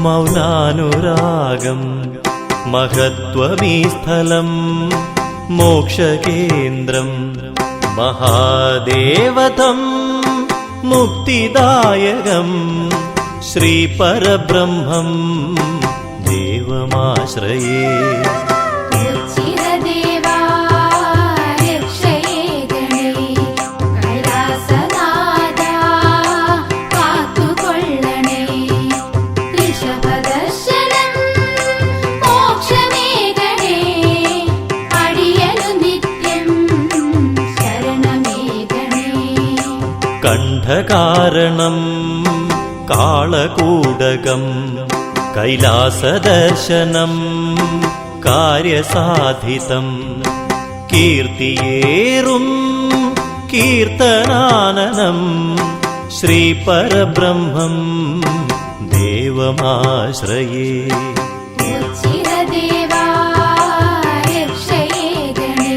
മൗനാനുരാഗം മഹത്വമീ സ്ഥലം മോക്ഷകേന്ദ്രം മഹാദേവതം മുക്തിദായകം ശ്രീപരബ്രഹ്മം ദേവമാശ്രയേ ഉച്ചിരദേവാ രക്ഷയേ ഗണേ കൈലാസനാഥാ കാത്തുകൊള്ളണേ ഋഷഭദർശനം മോക്ഷമേ ഗണേ അടിയനു നിത്യം ശരണമേ ഗണേ കണ്ഠകാരണം കാളകൂടകം കൈലാസദർശനം കാര്യസാധിതം കീർത്തിയേറും കീർത്തനാനനം ശ്രീപരബ്രഹ്മം ദേവമാശ്രയേ ഉച്ചിരദേവാ രക്ഷയേ ഗണേ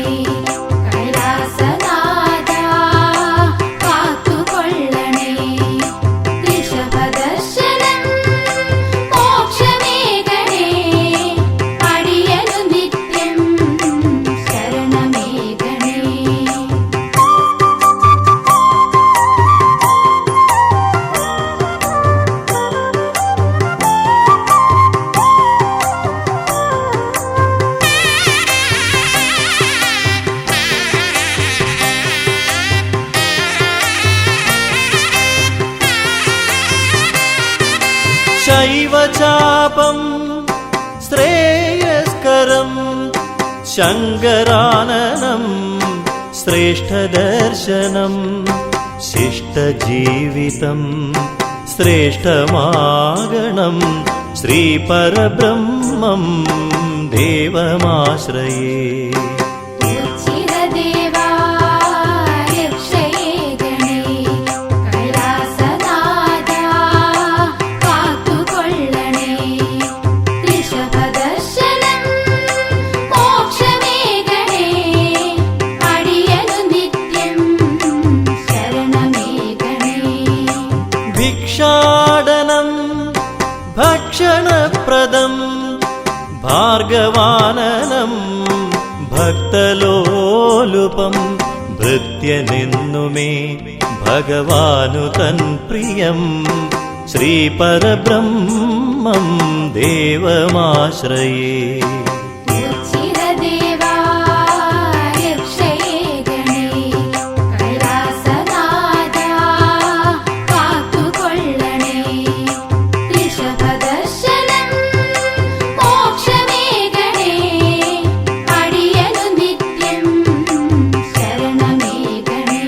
കൈലാസനാഥാ കാത്തുകൊള്ളണേ ഋഷഭദർശനം മോക്ഷമേ ഗണേ അടിയനു നിത്യം ശരണമേ ഗണേ ശൈവചാപം ശ്രേയസ്കരം ശങ്കരാനനം ശ്രേഷ്ഠദർശനം ശിഷ്ടജീവിതം ശ്രേഷ്ഠമാഗണം ശ്രീപരബ്രഹ്മം ദേവമാശ്രയേ ഉച്ചിരദേവാ രക്ഷയേ ഗണേ കൈലാസനാഥാ കാത്തുകൊള്ളണേ ഋഷഭദർശനം മോക്ഷമേ ഗണേ അടിയനു നിത്യം ശരണമേ ഗണേ ഭിക്ഷാടനം ഭക്ഷണപ്രദം ഭാർഗവാനനം ഭക്തലോലുപം ഭൃത്യനെന്നുമേ ഭഗവാനു തൻ പ്രിയം ശ്രീപരബ്രഹ്മം ദേവമാശ്രയേ ഉച്ചിരദേവാ രക്ഷയേ ഗണേ കൈലാസനാഥാ കാത്തുകൊള്ളണേ ഋഷഭദർശനം മോക്ഷമേ ഗണേ അടിയനു നിത്യം ശരണമേ ഗണേ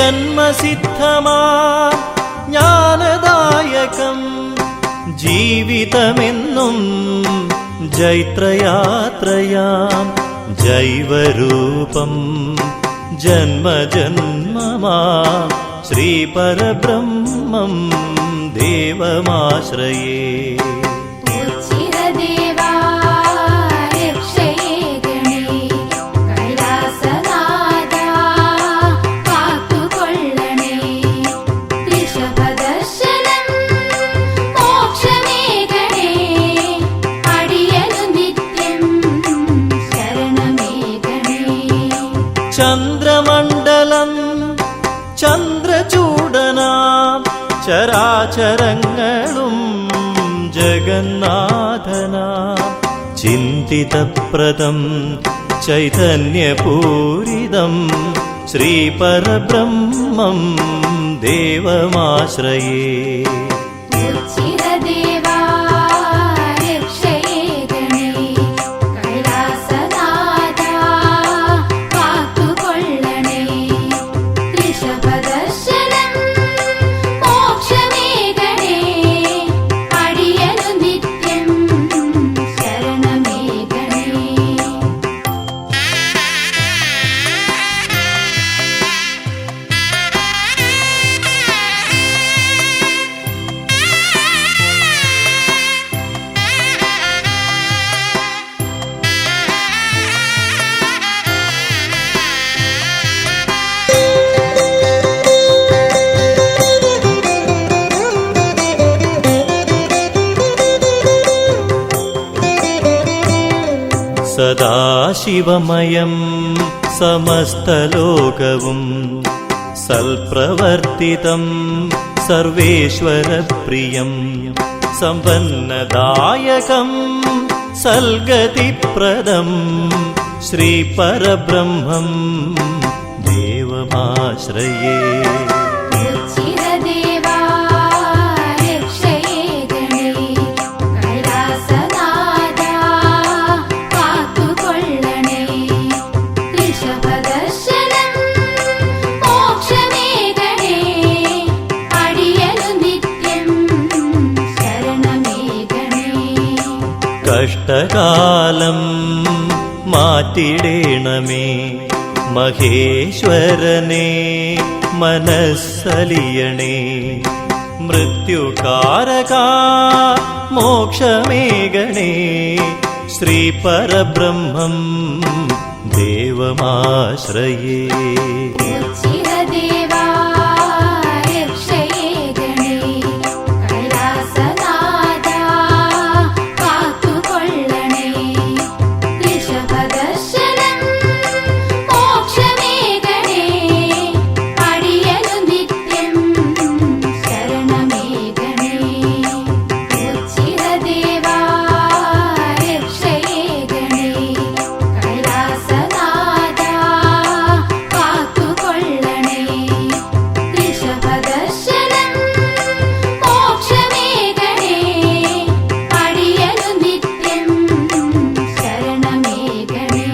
ജന്മസിദ്ധമാ ജ്ഞാനദായകം ജീവിതമെന്നും ജൈത്രയാത്രയാം ജൈവരൂപം ജന്മജന്മമാ ശ്രീപരബ്രഹ്മം ദേവമാശ്രയേ ഉച്ചിരദേവാ രക്ഷയേ ഗണേ കൈലാസനാഥാ കാത്തുകൊള്ളണേ ഋഷഭദർശനം മോക്ഷമേ ഗണേ അടിയനു നിത്യം ശരണമേ ഗണേ ചന്ദ്രമണ്ഡലം ചന്ദ്രചൂടനാം ചരാചരങ്ങളും ജഗന്നാഥനാം ചിന്തിതപ്രദം ചൈതന്യപൂരിതം ശ്രീപരബ്രഹ്മം ദേവമാശ്രയേ ഉച്ചിരദേവാ രക്ഷയേ ഗണേ കൈലാസനാഥാ കാത്തുകൊള്ളണേ ഋഷഭദർശനം മോക്ഷമേ ഗണേ അടിയനു നിത്യം ശരണമേ ഗണേ സദാശിവമയം സമസ്തലോകവും സൽപ്രവർത്തിതം സർവേശ്വരപ്രിയം സമ്പന്നദായകം സൽഗതിപ്രദം ശ്രീപരബ്രഹ്മം ദേവമാശ്രയേ. ഉച്ചിരദേവാ രക്ഷയേ ഗണേ കൈലാസനാഥാ കാത്തുകൊള്ളണേ ഋഷഭദർശനം മോക്ഷമേ ഗണേ അടിയനു നിത്യം ശരണമേ ഗണേ. കഷ്ടകാലം മാറ്റിടേണമേ മഹേശ്വരനെ മനസ്സലിയണേ മൃത്യുകാരക മോക്ഷമേകണേ ശ്രീപരബ്രഹ്മം ദേവമാശ്രയേ. ഉച്ചിരദേവാ രക്ഷയേ ഗണേ കൈലാസനാഥാ കാത്തുകൊള്ളണേ ഋഷഭദർശനം മോക്ഷമേ ഗണേ അടിയനു നിത്യം ശരണമേ ഗണേ. ഉച്ചിരദേവാ രക്ഷയേ ഗണേ കൈലാസനാഥാ കാത്തുകൊള്ളണേ ഋഷഭദർശനം മോക്ഷമേ ഗണേ അടിയനു നിത്യം ശരണമേ ഗണേ.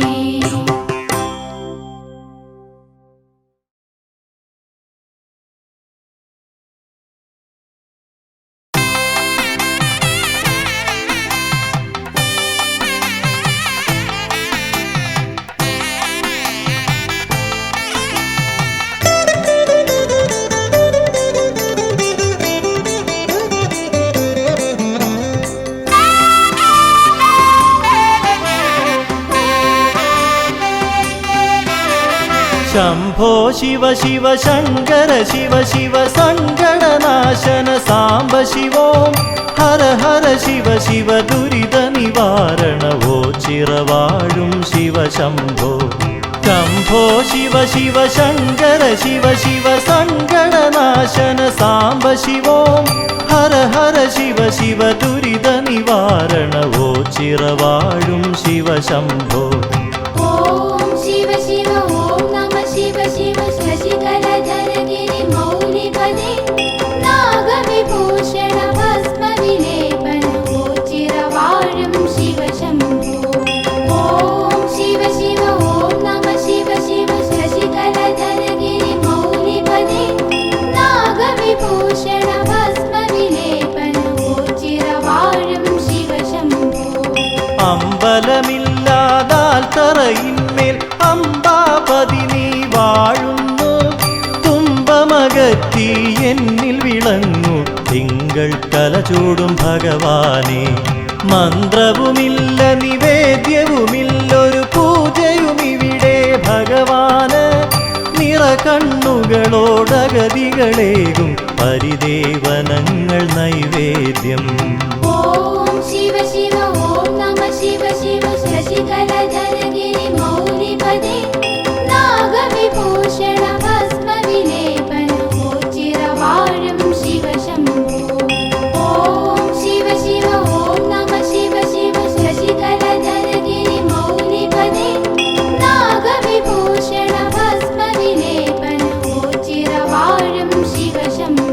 ശംഭോ ശിവ ശിവ ശങ്കര ശിവ ശിവ സങ്കടനാശന സാംബ ശിവോം ഹര ഹര ശിവ ശിവ ദുരിത നിവാരണവോ ചിറവാഴും ശിവ ശംഭോ. ശംഭോ ശിവ ശിവ ശങ്കര ശിവ ശിവ സങ്കടനാശന സാംബ ശിവോം ഹര ഹര ശിവ ശിവ ദുരിത നിവാരണവോ ചിറവാഴും ശിവ ശംഭോ. ഓം ശിവ ശിവ ഓം നമ ശിവ ശിവ ശശികലധരഗിരി മൗലിപദേ നാഗവിഭൂഷണ ഭസ്മവിലേപന ചിരവാഴും ശിവ ശംഭോ. ഓം ശിവ ശിവ ഓം നമ ശിവ ശിവ ശശികലധരഗിരി മൗലിപദേ നാഗവിഭൂഷണ ഭസ്മവിലേപന ചിരവാഴും ശിവ ശംഭോ. അമ്പലമില്ലാതാൽ തറയിന്മേൽ അംബാപതി നീ വാഴുന്നു തുമ്പമകറ്റി എന്നിൽ വിളങ്ങു തിങ്കൾ കലചൂടും ഭഗവാനെ. മന്ത്രവുമില്ല നിവേദ്യവുമില്ലൊരു പൂജയുമിവിടെ ഭഗവാന് നിറകണ്ണുകളോടഗതികളേകും പരിദേവനങ്ങൾ നൈവേദ്യം. ഓം ശിവ ശിവ ഓം നമ ശിവ ശിവ ശശികലധരഗിരി മൗലിപദേ നാഗവിഭൂഷണ ഭസ്മവിലേപന ചിരവാഴും ശിവ ശംഭോ. ഓം ശിവ ശിവ ഓം നമ ശിവ ശിവ ശശികലധരഗിരി മൗലിപദേ നാഗവിഭൂഷണ ഭസ്മവിലേപന ചിരവാഴും ശിവ ശംഭോ.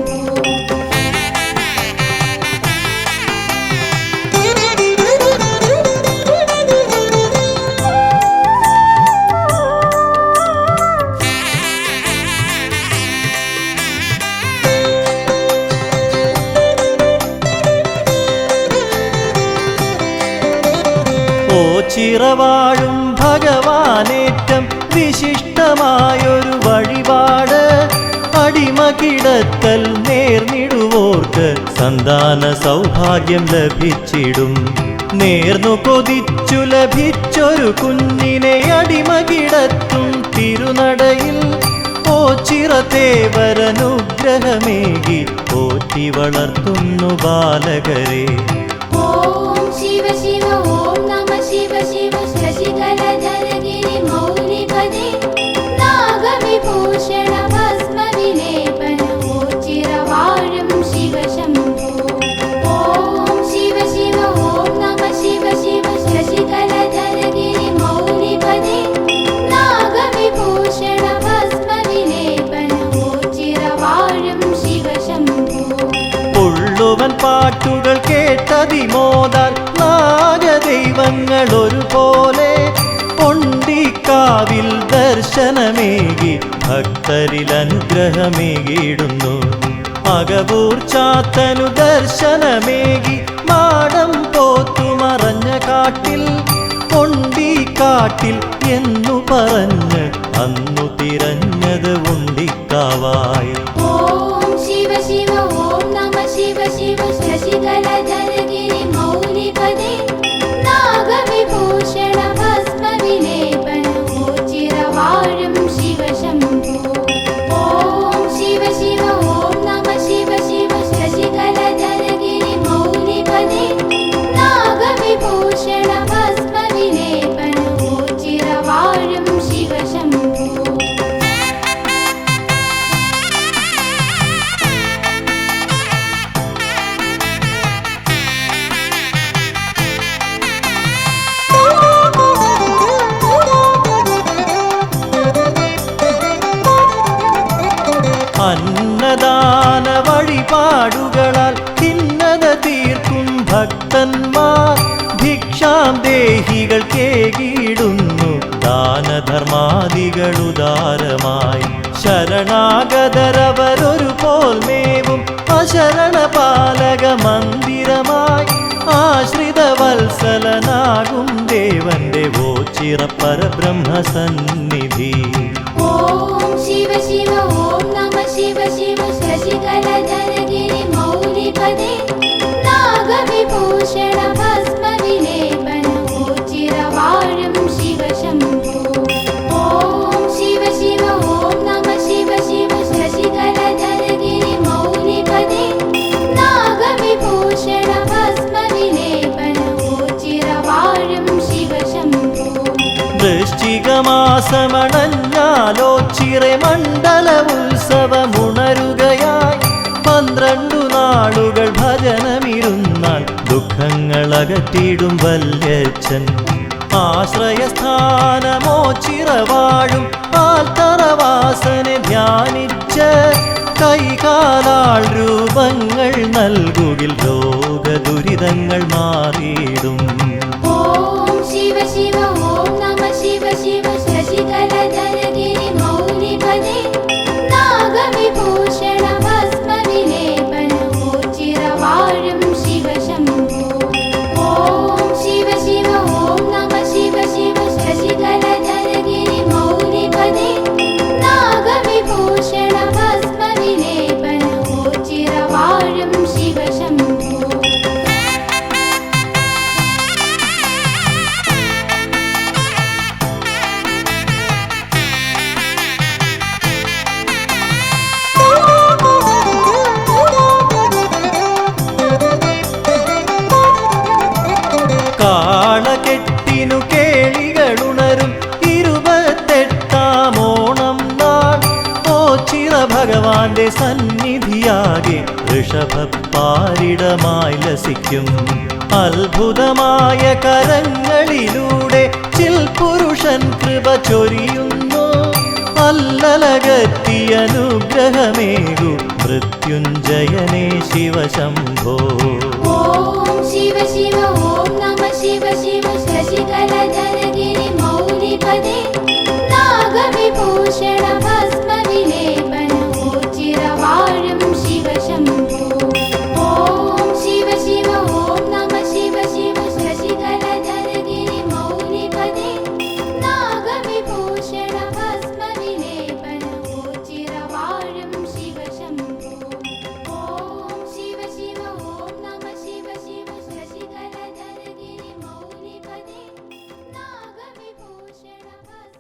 ഓ ചിറവാഴും ഭഗവാനേറ്റം വിശിഷ്ടമായൊരു വഴിപാട് അടിമ കിടത്തൽ നേർന്നിടുവോർക്ക് സന്താന സൗഭാഗ്യം ലഭിച്ചിടും. നേർന്നു കൊതിച്ചു ലഭിച്ചൊരു കുഞ്ഞിനെ അടിമ കിടത്തും തിരുനടയിൽ ഓ ചിറതേവരനുഗ്രഹമേകി പോറ്റി വളർത്തുന്നു ബാലകരെ. ഓം ശിവ ശിവ ഓം നമ ശിവ ശിവ ശശി പാട്ടുകൾ കേട്ടതിമോദാൽ നാഗദൈവങ്ങൾ ഒരുപോലെ ഒണ്ടിക്കാവിൽ ദർശനമേകി ഭക്തരിൽ അനുഗ്രഹമേകിയിടുന്നു. അകവൂർ ചാത്തനു ദർശനമേകി മാടം പോത്തുമറഞ്ഞ കാട്ടിൽ ഒണ്ടിക്കാട്ടിൽ എന്നു പറഞ്ഞ് അന്നു തിരഞ്ഞത് ഉണ്ടിക്കാവായി. ഓം ശിവ ശിവ ഓം നമ ശിവ ശിവ ശശികലധരഗിരി മൗലിപദേ നാഗവിഭൂഷണ ഭസ്മവിലേപന ഓച്ചിരവാഴും ശിവശംഭോ. ഓം ശിവ ശിവ ഓം നമ ശിവ ശിവ ശശികലധരഗിരി മൗലിപദേ നാഗവിഭൂഷണ ഭസ്മവിലേപന ഓച്ചിരവാഴും ശിവശംഭോ. അന്നദാന വഴിപാടുകളാൽ ഭിന്നത തീർക്കും ഭക്തന്മാർ ഭിക്ഷാം ദേഹികൾ കേകിടുന്നു ദാനധർമാദികളുദാരമായി. ശരണാഗതരവരൊരു പോൽമേവും അശരണപാലക മന്ദിരമായി ആശ്രിതവത്സലനാകും ദേവന്റെ ഓച്ചിറപ്പരബ്രഹ്മസന്നിധി. ഓം ശിവ ശിവ ഓം നമ ശിവ ശിവ ശശികലധരഗിരി മൗലിപദേ നാഗവിഭൂഷണ ഭസ്മവിലേപന ഓച്ചിരവാഴും ശിവശംഭോ. ഓം ശിവ ശിവ ഓം നമ ശിവ ശിവ ശശികലധരഗിരി മൗലിപദേ നാഗവിഭൂഷണ ഭസ്മവിലേപന ഓച്ചിരവാഴും ശിവശംഭോ. വൃശ്ചികമാസമണഞ്ഞാലോച്ചിറെ മണ്ഡല ഉത്സവമുണരുകയായി 12 നാളുകൾ ഭജനമിരുന്നാൽ ദുഃഖങ്ങളകറ്റിടും വല്യച്ഛൻ. ആശ്രയസ്ഥാനമോച്ചിറവാഴും ആൽത്തറവാസനെ ധ്യാനിച്ച് കൈകാലാൾ രൂപങ്ങൾ നൽകുകിൽ രോഗദുരിതങ്ങൾ മാറിയിടും. ഓം ശിവ ശിവ ഓം നമ ശിവ ശിവ ശശികലധരഗിരി മൗലിപദേ നാഗവിഭൂഷണ ഭസ്മവിലേപന ഓച്ചിരവാഴും ശിവശംഭോ. ഓം ശിവ ശിവ ഓം നമ ശിവ ശിവ ശശികലധരഗിരി മൗലിപദേ നാഗവിഭൂഷണ ഭസ്മവിലേപന ഓച്ചിരവാഴും ശിവശംഭോ. കാളകെട്ടിനു കേളികളുണരും 28-ാം ഓണം നാൾ ഓച്ചിറ ഭഗവാന്റെ സന്നിധിയാകെ ഋഷഭപ്പാരിടമായി ലസിക്കും. അത്ഭുതമായ കരങ്ങളിലൂടെ ചിൽപുരുഷൻ കൃപ ചൊരിയുന്നു. അല്ലലകത്തി അനുഗ്രഹമേകു മൃത്യുഞ്ജയനേ ശിവശംഭോ. ഓം ശിവ ശിവ ഓം നമ ശിവ ശിവ ശശികലധരഗിരി മൗലിപദേ നാഗവിഭൂഷണ ഭസ്മവിലേപന ഓച്ചിരവാഴും ശിവശംഭോ. ഓം ശിവ ശിവ ഓം നമ ശിവ ശിവ ശശികലധരഗിരി മൗലിപദേ നാഗവിഭൂഷണ ഭസ്മവിലേപന ഓച്ചിരവാഴും ശിവശംഭോ. ഓം ശിവ ശിവ ഓം നമ ശിവ ശിവ ശശികലധരഗിരി മൗലിപദേ നാഗവിഭൂഷണ ഭസ്മ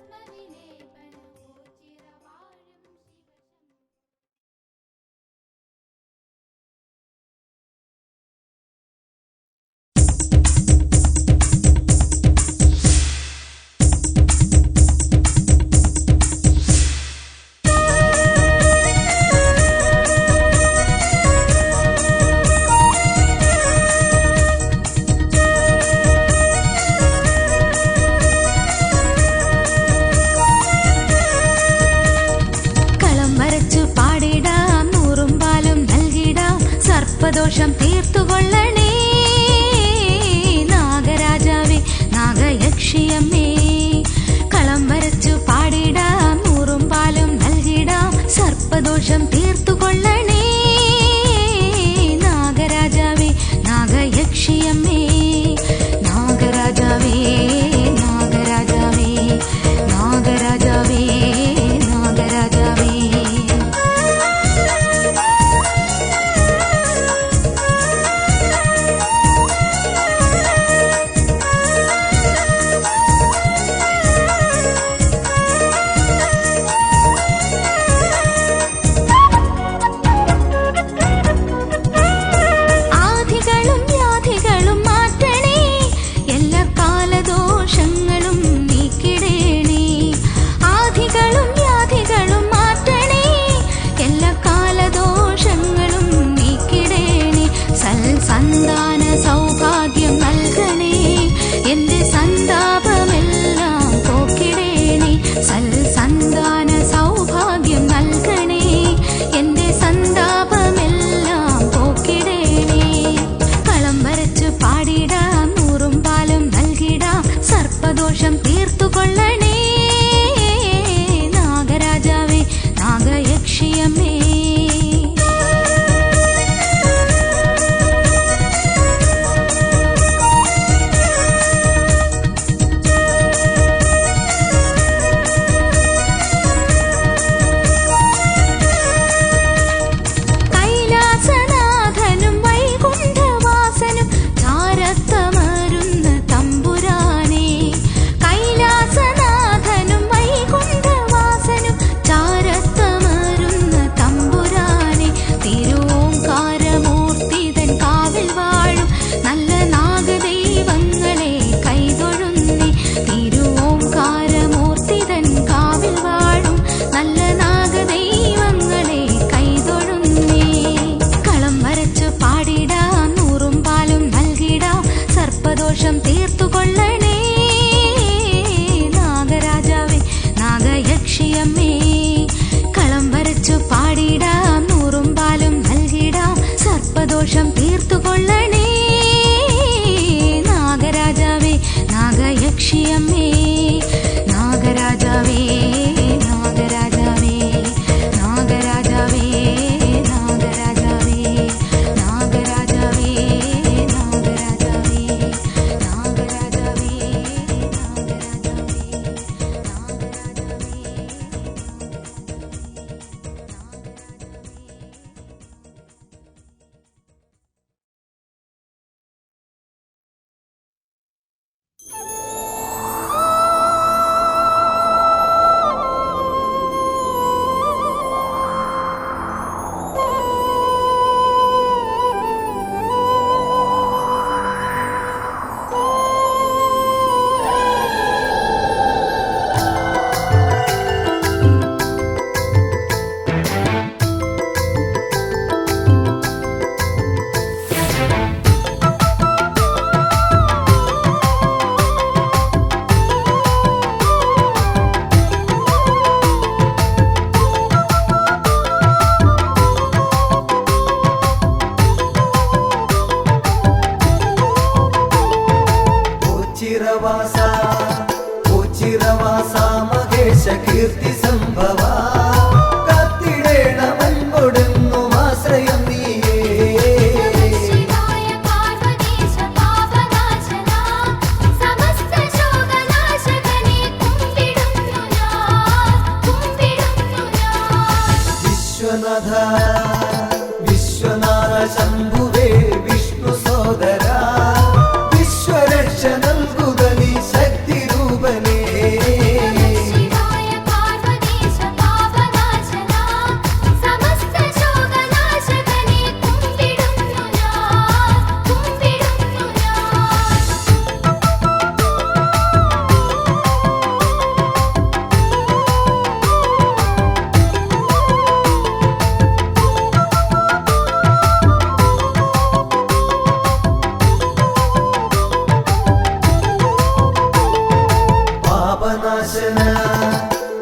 ഓച്ചിറവാസ മഹേശ കീർത്തി സംഭവ കാത്തിടേണമെൻപൊടുന്നും ആശ്രയം നീയേ ശിവായ പാർവതീശ പാപനാശന സമസ്ത ശോകനാശകനെ കുമ്പിടുന്നു ഞാൻ വിശ്വനാഥ വിശ്വനാഥ ശംഭുവേ വിഷ്ണു സോദര വിശ്വരക്ഷ നൽകുക നീ ശക്തി രൂപനേ ശിവായ പാർവതീശ പാപനാശന സമസ്ത ശോകനാശകനെ കുമ്പിടുന്നു ഞാൻ പാപനാശന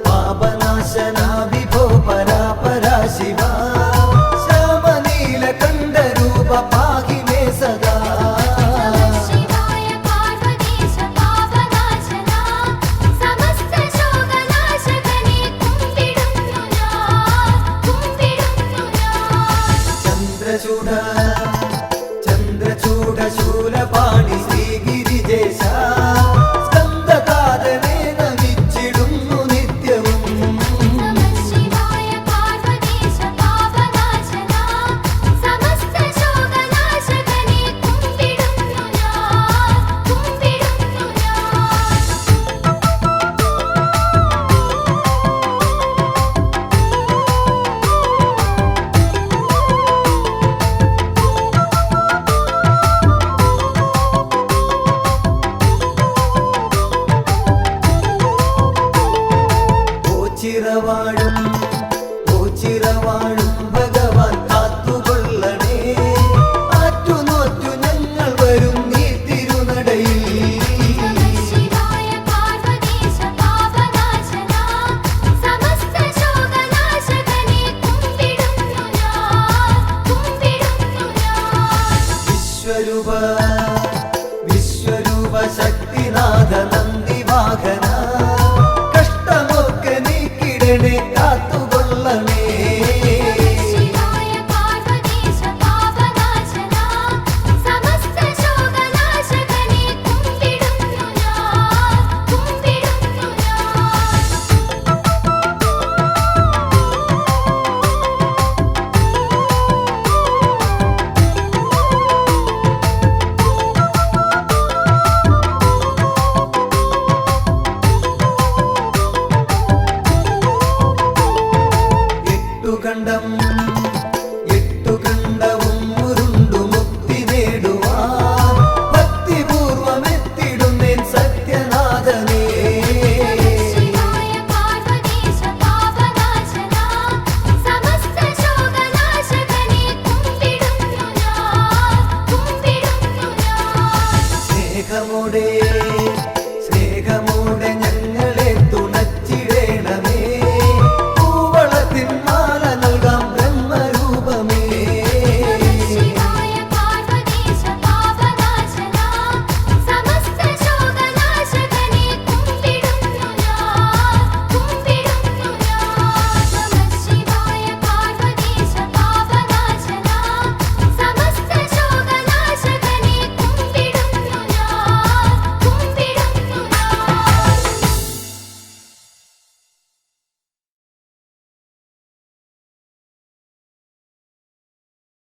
പാപനാശന വിഭോ പരാപരാ ശിവ ശ്യാമനീല കണ്ഠ രൂപ പാഹി മേ സദാ ശിവായ പാർവതീശ പാപനാശന സമസ്ത ശോകനാശകനെ കുമ്പിടുന്നു ഞാൻ ചന്ദ്രചൂഡ ചന്ദ്രചൂഡ ശൂലപാണി ശ്രീഗിരിജേശ സ്കന്ദകാരനെ നമിച്ചിടുന്നു നിത്യവും ശിവായ പാർവതീശ പാപനാശന സമസ്ത ശോകനാശകനെ കുമ്പിടുന്നു ഞാൻ ഓച്ചിറവാഴും ഓച്ചിറവാഴും ഭഗവാൻ കാത്തുകൊള്ളണേ ആറ്റുനോറ്റു ഞങ്ങൾ വരും നീ തിരുനടയിൽ ശിവായ പാർവതീശ പാപനാശന സമസ്ത ശോകനാശകനെ കുമ്പിടുന്നു ഞാൻ വിശ്വരൂപ വിശ്വരൂപ ശക്തിനാഥ നന്ദി വാഹന കഷ്ടമൊക്കെ നീക്കിടണേ